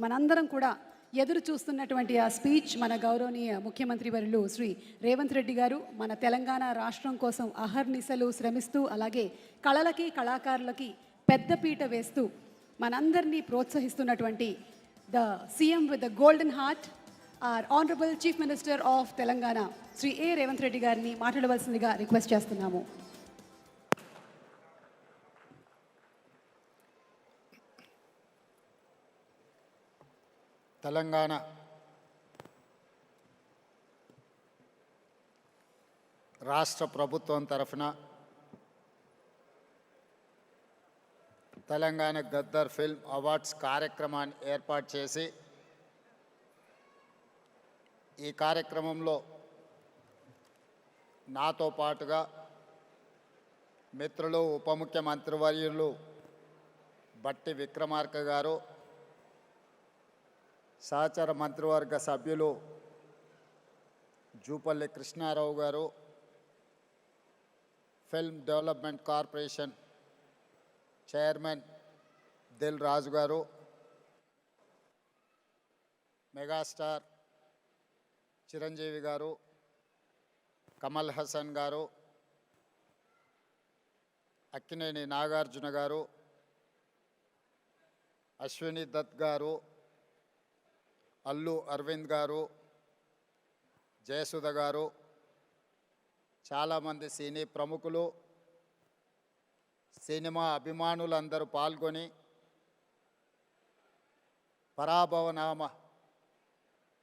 మనందరం కూడా ఎదురు చూస్తున్నటువంటి ఆ స్పీచ్ మన గౌరవనీయ ముఖ్యమంత్రి వర్యులు శ్రీ రేవంత్ రెడ్డి గారు మన తెలంగాణ రాష్ట్రం కోసం అహర్నిశలు శ్రమిస్తూ అలాగే కళలకి కళాకారులకి పెద్దపీట వేస్తూ మనందరినీ ప్రోత్సహిస్తున్నటువంటి the CM with the golden heart or honourable chief minister of Telangana Shri A Revanth Reddy గారిని మాట్లాడవలసిందిగా రిక్వెస్ట్ చేస్తున్నాము. తెలంగాణ రాష్ట్ర ప్రభుత్వం తరఫున తెలంగాణ గద్దర్ ఫిల్మ్ అవార్డ్స్ కార్యక్రమాన్ని ఏర్పాటు చేసి ఈ కార్యక్రమంలో నాతో పాటుగా మిత్రులు ఉప ముఖ్యమంత్రి వర్యులు బట్టి విక్రమార్క గారు, సహచర మంత్రివర్గ సభ్యులు జూపల్లి కృష్ణారావు గారు, film development corporation chairman Dil Raju గారు, మెగాస్టార్ చిరంజీవి గారు, కమల్ హసన్ గారు, అక్కినేని నాగార్జున గారు, అశ్విని దత్ గారు, అల్లు అరవింద్ గారు, జయసుధ గారు, చాలామంది సినీ ప్రముఖులు, సినిమా అభిమానులందరూ పాల్గొని పరాభవనామ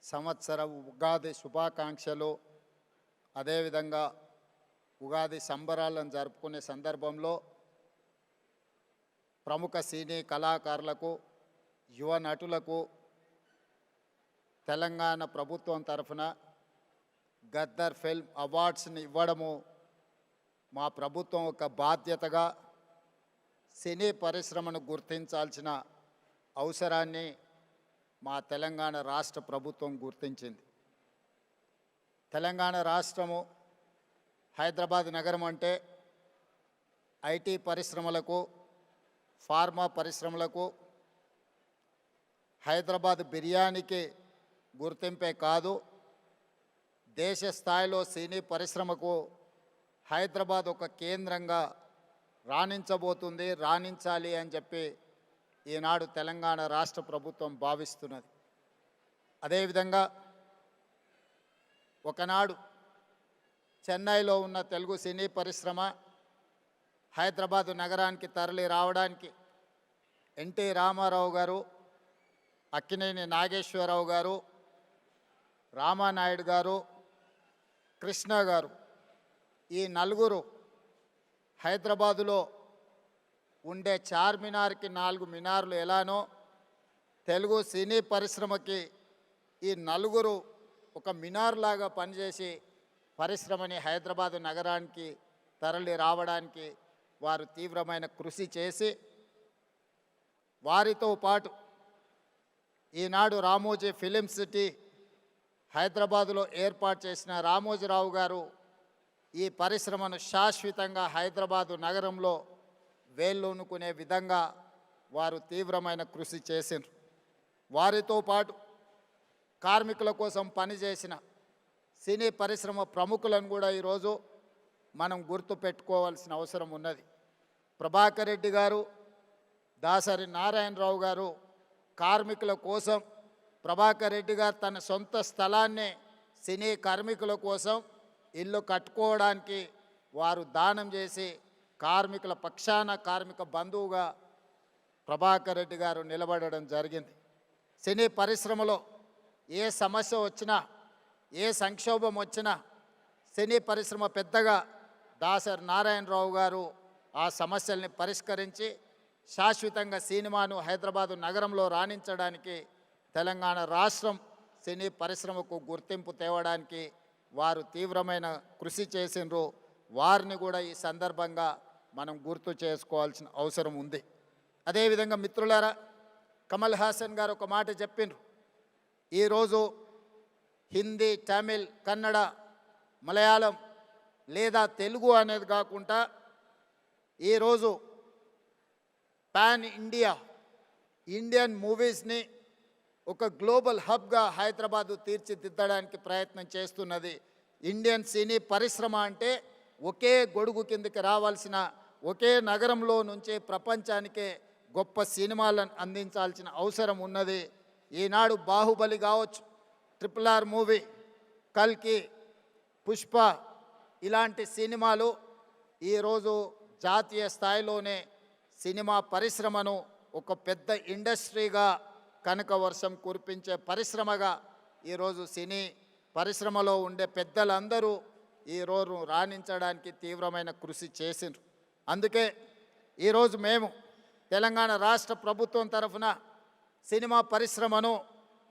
సంవత్సర ఉగాది శుభాకాంక్షలు, అదేవిధంగా ఉగాది సంబరాలను జరుపుకునే సందర్భంలో ప్రముఖ సినీ కళాకారులకు, యువ నటులకు తెలంగాణ ప్రభుత్వం తరఫున గద్దర్ ఫిల్మ్ అవార్డ్స్ని ఇవ్వడము మా ప్రభుత్వం ఒక బాధ్యతగా సినీ పరిశ్రమను గుర్తించాల్సిన అవసరాన్ని మా తెలంగాణ రాష్ట్ర ప్రభుత్వం గుర్తించింది. తెలంగాణ రాష్ట్రము హైదరాబాద్ నగరం అంటే ఐటీ పరిశ్రమలకు, ఫార్మా పరిశ్రమలకు, హైదరాబాద్ బిర్యానీకి గుర్తింపే కాదు, దేశ స్థాయిలో సినీ పరిశ్రమకు హైదరాబాద్ ఒక కేంద్రంగా రాణించబోతుంది, రాణించాలి అని చెప్పి ఈనాడు తెలంగాణ రాష్ట్ర ప్రభుత్వం భావిస్తున్నది. అదేవిధంగా ఒకనాడు చెన్నైలో ఉన్న తెలుగు సినీ పరిశ్రమ హైదరాబాదు నగరానికి తరలి రావడానికి ఎన్టీ రామారావు గారు, అక్కినేని నాగేశ్వరరావు గారు, రామానాయుడు గారు, కృష్ణ గారు, ఈ నలుగురు హైదరాబాదులో ఉండే చార్మినార్కి 4 మినార్లు ఎలానో తెలుగు సినీ పరిశ్రమకి ఈ నలుగురు ఒక మినార్ లాగా పనిచేసి పరిశ్రమని హైదరాబాదు నగరానికి తరలి రావడానికి వారు తీవ్రమైన కృషి చేసి, వారితో పాటు ఈనాడు రామోజీ ఫిలిం సిటీ హైదరాబాదులో ఏర్పాటు చేసిన రామోజీరావు గారు ఈ పరిశ్రమను శాశ్వతంగా హైదరాబాదు నగరంలో వేళ్ళూనుకునే విధంగా వారు తీవ్రమైన కృషి చేసిండ్రు. వారితో పాటు కార్మికుల కోసం పనిచేసిన సినీ పరిశ్రమ ప్రముఖులను కూడా ఈరోజు మనం గుర్తు పెట్టుకోవాల్సిన అవసరం ఉన్నది. ప్రభాకర్ రెడ్డి గారు, దాసరి నారాయణరావు గారు కార్మికుల కోసం, ప్రభాకర్ రెడ్డి గారు తన సొంత స్థలాన్ని సినీ కార్మికుల కోసం ఇల్లు కట్టుకోవడానికి వారు దానం చేసి కార్మికుల పక్షాన కార్మిక బంధువుగా ప్రభాకర్ రెడ్డి గారు నిలబడడం జరిగింది. సినీ పరిశ్రమలో ఏ సమస్య వచ్చినా, ఏ సంక్షోభం వచ్చినా సినీ పరిశ్రమ పెద్దగా దాసరి నారాయణరావు గారు ఆ సమస్యల్ని పరిష్కరించి శాశ్వతంగా సినిమాను హైదరాబాదు నగరంలో రాణించడానికి, తెలంగాణ రాష్ట్రం సినీ పరిశ్రమకు గుర్తింపు తేవడానికి వారు తీవ్రమైన కృషి చేసిండ్రు. వారిని కూడా ఈ సందర్భంగా మనం గుర్తు చేసుకోవాల్సిన అవసరం ఉంది. అదేవిధంగా మిత్రులారా, కమల్ హాసన్ గారు ఒక మాట చెప్పిండ్రు. ఈరోజు హిందీ, తమిళ్, కన్నడ, మలయాళం లేదా తెలుగు అనేది కాకుండా ఈరోజు పాన్ ఇండియన్ మూవీస్ని ఒక గ్లోబల్ హబ్గా హైదరాబాదు తీర్చిదిద్దడానికి ప్రయత్నం చేస్తున్నది. ఇండియన్ సినీ పరిశ్రమ అంటే ఒకే గొడుగు కిందకి రావాల్సిన, ఒకే నగరంలో నుంచే ప్రపంచానికే గొప్ప సినిమాలను అందించాల్సిన అవసరం ఉన్నది. ఈనాడు బాహుబలి కావచ్చు, RRR మూవీ, కల్కి, పుష్ప ఇలాంటి సినిమాలు ఈరోజు జాతీయ స్థాయిలోనే సినిమా పరిశ్రమను ఒక పెద్ద ఇండస్ట్రీగా, కనక వర్షం కురిపించే పరిశ్రమగా ఈరోజు సినీ పరిశ్రమలో ఉండే పెద్దలందరూ ఈరోజు రాణించడానికి తీవ్రమైన కృషి చేసిండ్రు. అందుకే ఈరోజు మేము తెలంగాణ రాష్ట్ర ప్రభుత్వం తరఫున సినిమా పరిశ్రమను,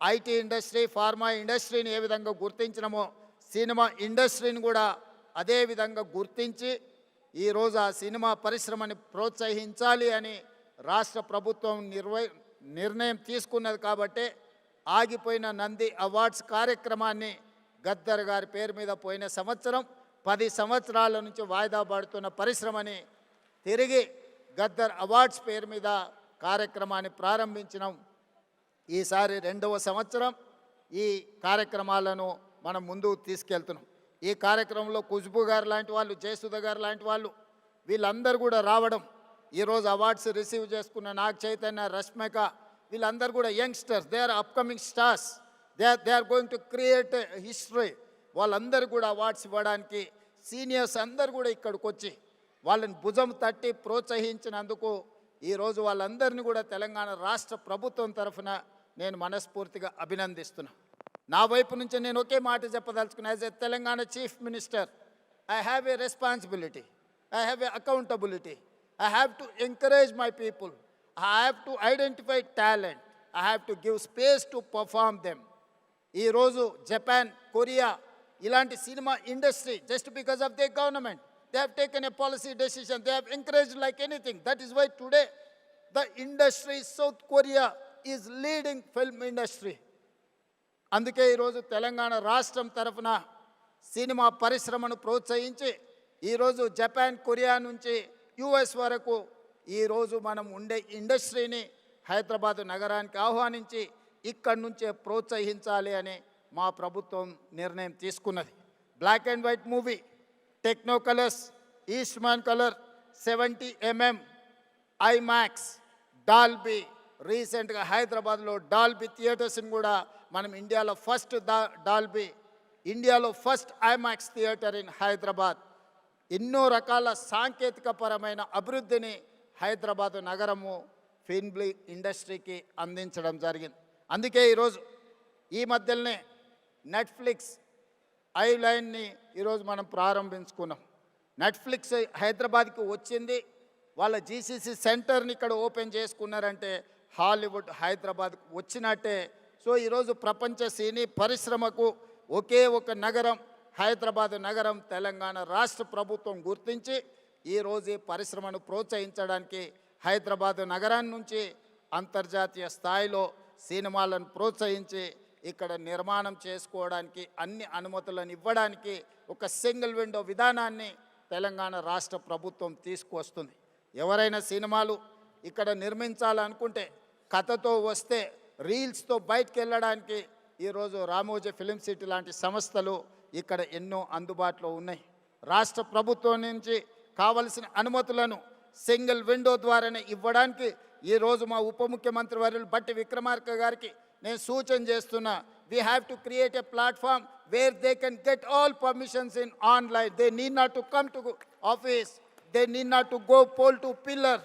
ఐటీ ఇండస్ట్రీ, ఫార్మా ఇండస్ట్రీని ఏ విధంగా గుర్తించినమో సినిమా ఇండస్ట్రీని కూడా అదే విధంగా గుర్తించి ఈరోజు ఆ సినిమా పరిశ్రమని ప్రోత్సహించాలి అని రాష్ట్ర ప్రభుత్వం నిర్ణయం తీసుకున్నది. కాబట్టి ఆగిపోయిన నంది అవార్డ్స్ కార్యక్రమాన్ని గద్దర్ గారి పేరు మీద పోయిన సంవత్సరం 10 సంవత్సరాల నుంచి వాయిదా పడుతున్న పరిశ్రమని తిరిగి గద్దర్ అవార్డ్స్ పేరు మీద కార్యక్రమాన్ని ప్రారంభించినాం. ఈసారి 2వ సంవత్సరం ఈ కార్యక్రమాలను మనం ముందుకు తీసుకెళ్తున్నాం. ఈ కార్యక్రమంలో ఖుష్బూ గారు లాంటి వాళ్ళు, జయసుధ గారు లాంటి వాళ్ళు వీళ్ళందరూ కూడా రావడం, ఈరోజు అవార్డ్స్ రిసీవ్ చేసుకున్న నాగ చైతన్య, రష్మిక వీళ్ళందరూ కూడా youngsters, they are upcoming stars, they are going to create history. వాళ్ళందరూ కూడా అవార్డ్స్ ఇవ్వడానికి సీనియర్స్ అందరూ కూడా ఇక్కడికి వచ్చి వాళ్ళని భుజం తట్టి ప్రోత్సహించినందుకు ఈరోజు వాళ్ళందరినీ కూడా తెలంగాణ రాష్ట్ర ప్రభుత్వం తరఫున నేను మనస్ఫూర్తిగా అభినందిస్తున్నా. నా వైపు నుంచి నేను ఒకే మాట చెప్పదలుచుకున్నా. As a Telangana chief minister, I have a responsibility, I have a accountability. I have to encourage my people. I have to identify talent. I have to give space to perform them. ఈ రోజు Japan, Korea ఇలాంటి cinema industry just because of their government, they have taken a policy decision. They have encouraged like anything. That is why today the industry, South Korea is leading film industry. అందుకే ఈరోజు తెలంగాణ రాష్ట్రం తరఫున cinema పరిశ్రమను ప్రోత్సహించి ఈరోజు Japan, Korea నుంచి US వరకు ఈరోజు మనం ఉండే ఇండస్ట్రీని హైదరాబాదు నగరానికి ఆహ్వానించి ఇక్కడి నుంచే ప్రోత్సహించాలి అని మా ప్రభుత్వం నిర్ణయం తీసుకున్నది. Black and white movie, techno colours, Eastman colour, 70mm, IMAX, Dolby, రీసెంట్గా హైదరాబాద్లో డాల్బీ థియేటర్స్ని కూడా మనం ఇండియాలో ఫస్ట్ ఇండియాలో first IMAX theatre in Hyderabad. ఎన్నో రకాల సాంకేతిక పరమైన అభివృద్ధిని హైదరాబాదు నగరము ఫిల్మ్ ఇండస్ట్రీకి అందించడం జరిగింది. అందుకే ఈరోజు ఈ మధ్యలోనే నెట్ఫ్లిక్స్ ఐలైన్ని ఈరోజు మనం ప్రారంభించుకున్నాం. నెట్ఫ్లిక్స్ హైదరాబాద్కి వచ్చింది, వాళ్ళ GCC సెంటర్ని ఇక్కడ ఓపెన్ చేసుకున్నారంటే హాలీవుడ్ హైదరాబాద్కు వచ్చినట్టే. సో ఈరోజు ప్రపంచ సినీ పరిశ్రమకు ఒకే ఒక నగరం హైదరాబాద్ నగరం తెలంగాణ రాష్ట్ర ప్రభుత్వం గుర్తించి ఈరోజు ఈ పరిశ్రమను ప్రోత్సహించడానికి హైదరాబాద్ నగరాన్ని నుంచి అంతర్జాతీయ స్థాయిలో సినిమాలను ప్రోత్సహించి ఇక్కడ నిర్మాణం చేసుకోవడానికి అన్ని అనుమతులను ఇవ్వడానికి ఒక సింగిల్ విండో విధానాన్ని తెలంగాణ రాష్ట్ర ప్రభుత్వం తీసుకువస్తుంది. ఎవరైనా సినిమాలు ఇక్కడ నిర్మించాలనుకుంటే కథతో వస్తే రీల్స్తో బయటకు వెళ్ళడానికి ఈరోజు రామోజీ ఫిలిం సిటీ లాంటి సంస్థలు ఇక్కడ ఎన్నో అందుబాటులో ఉన్నాయి. రాష్ట్ర ప్రభుత్వం నుంచి కావలసిన అనుమతులను సింగిల్ విండో ద్వారానే ఇవ్వడానికి ఈరోజు మా ఉప ముఖ్యమంత్రి వర్యులు బట్టి విక్రమార్క గారికి నేను సూచన చేస్తున్నా. We have to create a platform where they can get all permissions in online. They need not to come to office, they need not to go pole to pillar,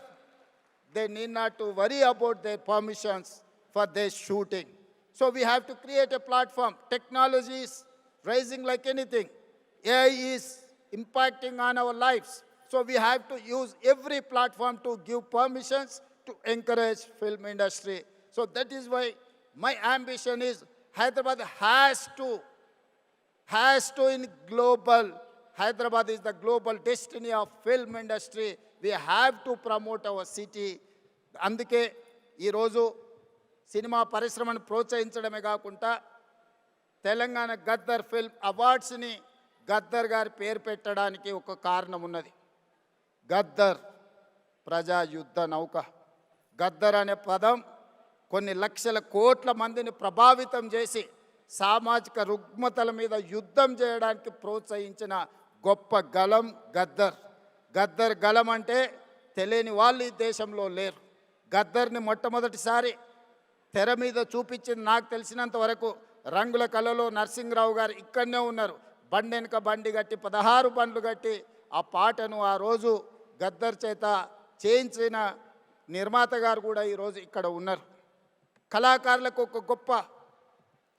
they need not to worry about their permissions for their shooting. So we have to create a platform. Technology is rising like anything. AI is impacting on our lives. So we have to use every platform to give permissions to encourage film industry. So that is why my ambition is Hyderabad has to in global. Hyderabad is the global destiny of film industry. We have to promote our city. అందుకే ఈరోజు cinema పరిశ్రమను ప్రోత్సహించడమే కాకుండా Telangana Gaddar film అవార్డ్స్ని Gaddar గారి పేరు పెట్టడానికి ఒక కారణం ఉన్నది. గద్దర్ ప్రజా యుద్ధ నౌక. గద్దర్ అనే పదం కొన్ని లక్షల కోట్ల మందిని ప్రభావితం చేసి సామాజిక రుగ్మతల మీద యుద్ధం చేయడానికి ప్రోత్సహించిన గొప్ప గలం గద్దర్. గద్దర్ గలం అంటే తెలియని వాళ్ళు ఈ దేశంలో లేరు. గద్దర్ని మొట్టమొదటిసారి తెర మీద చూపించింది నాకు తెలిసినంత వరకు రంగుల కళలో నరసింహరావు గారు ఇక్కడనే ఉన్నారు. బండి వెనుక బండి కట్టి 16 బండ్లు కట్టి ఆ పాటను ఆ రోజు గద్దర్ చేత చేయించిన నిర్మాత గారు కూడా ఈరోజు ఇక్కడ ఉన్నారు. కళాకారులకు ఒక గొప్ప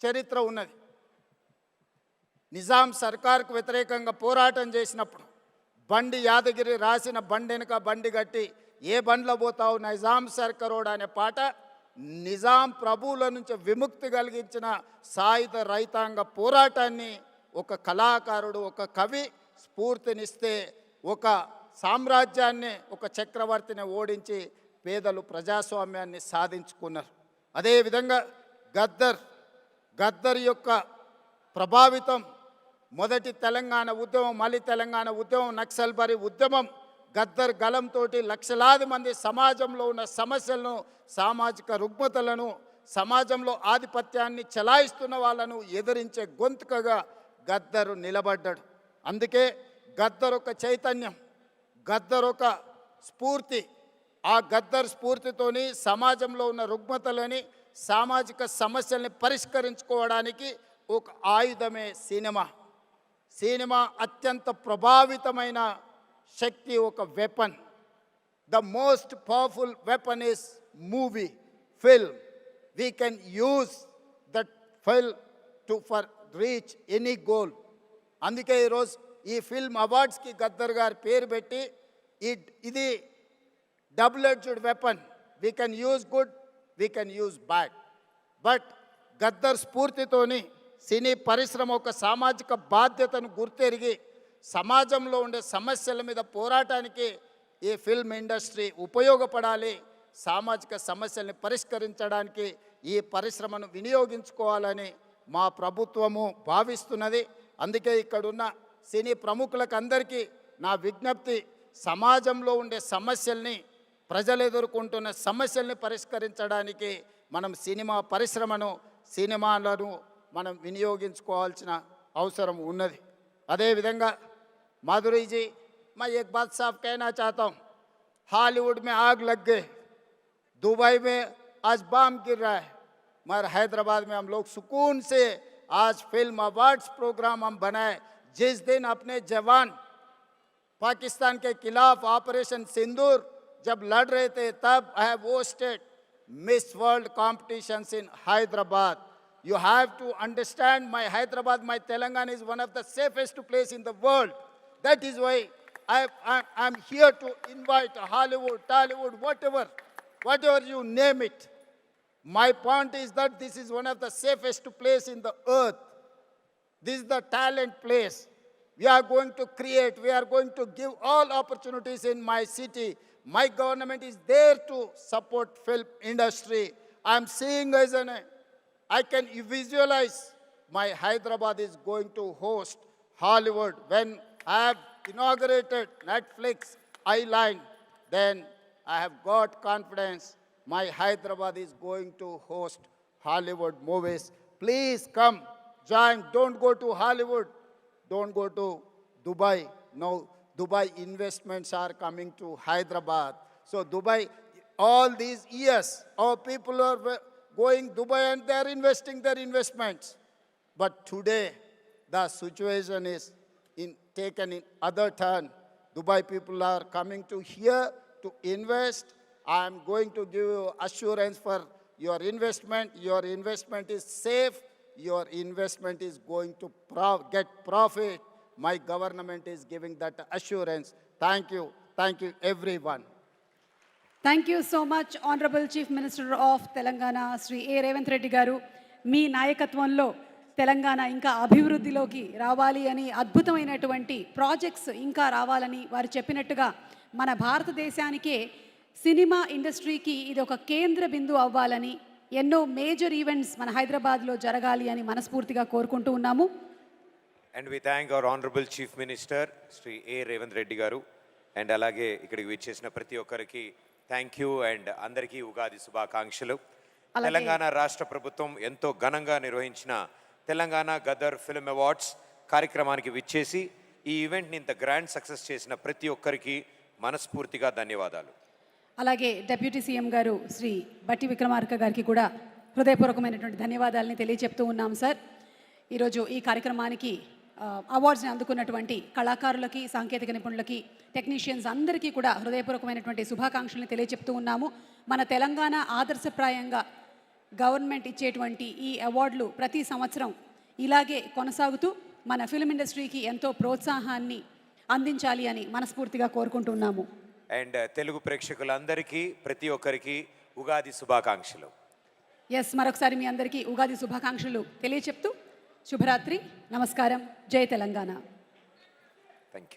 చరిత్ర ఉన్నది. నిజాం సర్కార్కు వ్యతిరేకంగా పోరాటం చేసినప్పుడు బండి యాదగిరి రాసిన బండి వెనుక బండి కట్టి ఏ బండ్లో పోతావు నిజాం సర్కారోడ్ అనే పాట నిజాం ప్రభువుల నుంచి విముక్తి కలిగించిన సాయుధ రైతాంగ పోరాటాన్ని ఒక కళాకారుడు ఒక కవి స్ఫూర్తినిస్తే ఒక సామ్రాజ్యాన్ని ఒక చక్రవర్తిని ఓడించి పేదలు ప్రజాస్వామ్యాన్ని సాధించుకున్నారు. అదేవిధంగా గద్దర్ యొక్క ప్రభావితం మొదటి తెలంగాణ ఉద్యమం, మళ్ళీ తెలంగాణ ఉద్యమం, నక్సల్బరీ ఉద్యమం, గద్దర్ గలంతో లక్షలాది మంది సమాజంలో ఉన్న సమస్యలను, సామాజిక రుగ్మతలను, సమాజంలో ఆధిపత్యాన్ని చెలాయిస్తున్న వాళ్ళను ఎదిరించే గొంతుకగా గద్దరు నిలబడ్డాడు. అందుకే గద్దర్ ఒక చైతన్యం, గద్దర్ ఒక స్ఫూర్తి. ఆ గద్దర్ స్ఫూర్తితోని సమాజంలో ఉన్న రుగ్మతలని, సామాజిక సమస్యల్ని పరిష్కరించుకోవడానికి ఒక ఆయుధమే సినిమా. సినిమా అత్యంత ప్రభావితమైన శక్తి, ఒక weapon. The most powerful weapon is movie, film. We can use that film to for reach any goal. అందుకే ఈరోజు ఈ ఫిల్మ్ అవార్డ్స్కి గద్దర్ గారి పేరు పెట్టి ఇది double edged weapon. We can use good, we can use bad. But Gaddar స్ఫూర్తితోని సినీ పరిశ్రమ ఒక సామాజిక బాధ్యతను గుర్తెరిగి సమాజంలో ఉండే సమస్యల మీద పోరాటానికి ఈ ఫిల్మ్ ఇండస్ట్రీ ఉపయోగపడాలి. సామాజిక సమస్యల్ని పరిష్కరించడానికి ఈ పరిశ్రమను వినియోగించుకోవాలని మా ప్రభుత్వము భావిస్తున్నది. అందుకే ఇక్కడున్న సినీ ప్రముఖులకు అందరికీ నా విజ్ఞప్తి, సమాజంలో ఉండే సమస్యల్ని, ప్రజలు ఎదుర్కొంటున్న సమస్యల్ని పరిష్కరించడానికి మనం సినిమా పరిశ్రమను, సినిమాలను మనం వినియోగించుకోవాల్సిన అవసరం ఉన్నది. అదేవిధంగా माधुरी जी, मैं एक बात साफ कहना चाहता हूँ, हॉलीवुड में आग लग गए, दुबई में आज बम गिर रहा है, मगर हैदराबाद में हम लोग सुकून से आज फिल्म अवार्ड्स प्रोग्राम हम बनाए. जिस दिन अपने जवान पाकिस्तान के खिलाफ ऑपरेशन सिंदूर जब लड़ रहे थे, तब I have hosted miss world competitions in Hyderabad. You have to understand, my Hyderabad, my Telangana is one of the safest place in the world. That is why I'm here to invite Hollywood, Tollywood, whatever you name it. My point is that this is one of the safest place in the earth. This is the talent place. We are going to create, we are going to give all opportunities in my city. My government is there to support film industry. I'm seeing as I can visualize my Hyderabad is going to host Hollywood. When I have inaugurated Netflix Island, then I have got confidence my Hyderabad is going to host Hollywood movies. Please come, join. Don't go to Hollywood. Don't go to Dubai. No, Dubai investments are coming to Hyderabad. So Dubai, all these years, our people are going Dubai and they are investing their investments. But today, the situation is taken in other turn. Dubai people are coming to here to invest. I am going to give you assurance for your investment. Your investment is safe. Your investment is going to get profit. My government is giving that assurance. Thank you. Thank you, everyone. Thank you so much honourable chief minister of Telangana Shri A Revanth Reddy గారు. మీ నాయకత్వంలో తెలంగాణ ఇంకా అభివృద్ధిలోకి రావాలి అని, అద్భుతమైనటువంటి projects ఇంకా రావాలని వారు చెప్పినట్టుగా మన భారతదేశానికే సినిమా ఇండస్ట్రీకి ఇది ఒక కేంద్ర బిందువు అవ్వాలని, ఎన్నో మేజర్ ఈవెంట్స్ మన హైదరాబాద్లో జరగాలి అని మనస్ఫూర్తిగా కోరుకుంటూ ఉన్నాము. And we thank our honourable chief minister Shri A Revanth Reddy గారు. అండ్ అలాగే ఇక్కడికి విచ్చేసిన ప్రతి ఒక్కరికి థ్యాంక్ యూ అండ్ అందరికీ ఉగాది శుభాకాంక్షలు. అలాగే తెలంగాణ రాష్ట్ర ప్రభుత్వం ఎంతో ఘనంగా నిర్వహించిన తెలంగాణ గదర్ ఫిల్మ్ అవార్డ్స్ కార్యక్రమానికి విచ్చేసి ఈ ఈవెంట్ని ఇంత గ్రాండ్ సక్సెస్ చేసిన ప్రతి ఒక్కరికి మనస్ఫూర్తిగా ధన్యవాదాలు. అలాగే డిప్యూటీ సీఎం గారు శ్రీ బట్టి విక్రమార్క గారికి కూడా హృదయపూర్వకమైనటువంటి ధన్యవాదాలని తెలియచెప్తూ ఉన్నాం సార్. ఈరోజు ఈ కార్యక్రమానికి అవార్డ్స్ని అందుకున్నటువంటి కళాకారులకి, సాంకేతిక నిపుణులకి, టెక్నీషియన్స్ అందరికీ కూడా హృదయపూర్వకమైనటువంటి శుభాకాంక్షలను తెలియచెప్తూ ఉన్నాము. మన తెలంగాణ ఆదర్శప్రాయంగా గవర్నమెంట్ ఇచ్చేటువంటి ఈ అవార్డులు ప్రతి సంవత్సరం ఇలాగే కొనసాగుతూ మన ఫిల్మ్ ఇండస్ట్రీకి ఎంతో ప్రోత్సాహాన్ని అందించాలి అని మనస్ఫూర్తిగా కోరుకుంటున్నాము. అండ్ తెలుగు ప్రేక్షకులందరికీ ప్రతి ఒక్కరికి ఉగాది శుభాకాంక్షలు. ఎస్, మరొకసారి మీ అందరికీ ఉగాది శుభాకాంక్షలు తెలియచెప్తూ శుభరాత్రి, నమస్కారం, జై తెలంగాణ. Thank you.